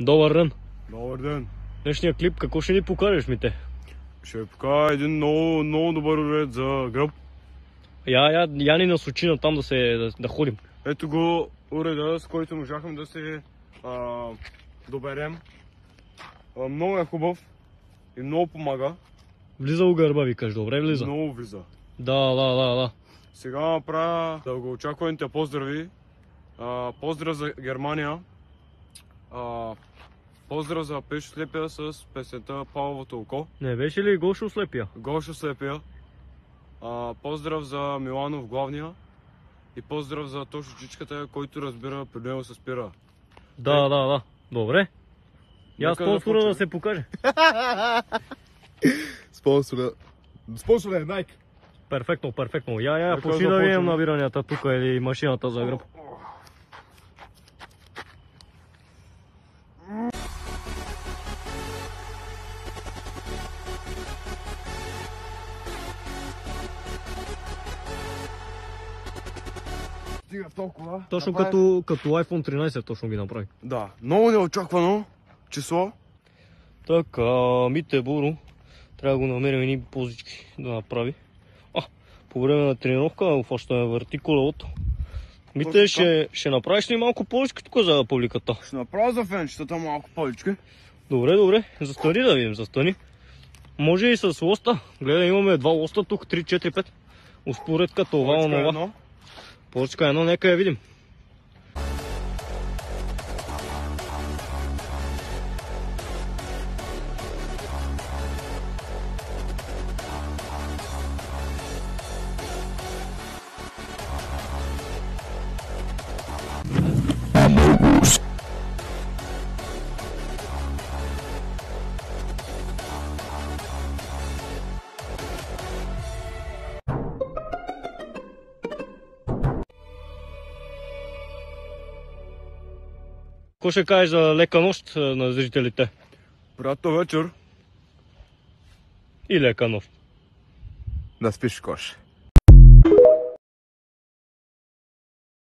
Добър ден. Добър ден. Днешния клип какво ще ни покажеш, мите? Ще ви покажа един много добър уред за гръб. Я ни насочи на там да ходим. Ето го уреда, с който можахме да се доберем. Много е хубав и много помага. Влиза у гърба, викаш, добре влиза? Много влиза. Да. Сега направя дългоочакваните поздрави. Поздрав за Германия. Поздрав за Пешо Слепия с песента Павловото око. Не беше ли Гошо Слепия? Гошо Слепия. Поздрав за Миланов главния. И поздрав за Тошо Чичката, който разбира при него се спира. Да. Добре. Я спонсора да се покаже. Спонсора е Nike. Перфектно. Я почни да видим набиранията тук или машината за гръб. Толкова. Точно като iPhone 13 точно ги направи. Да, много неочаквано число. Така, Мите Буро трябва да го намерим едни позички да направи. По време на тренировка фащаме върти колелото. Мите, ще направиш ли малко полички тук за публиката? Ще направя за фенчетата малко полички. Добре. Застани да видим, застани. Може и с лоста. Гледай, имаме два лоста тук, 3, 4, 5. Успоредка това, онова. Поличка едно, нека я видим. Какво ще кажеш за лека нощ на зрителите? Приятна вечер. И лека нощ. Да спиш, кош.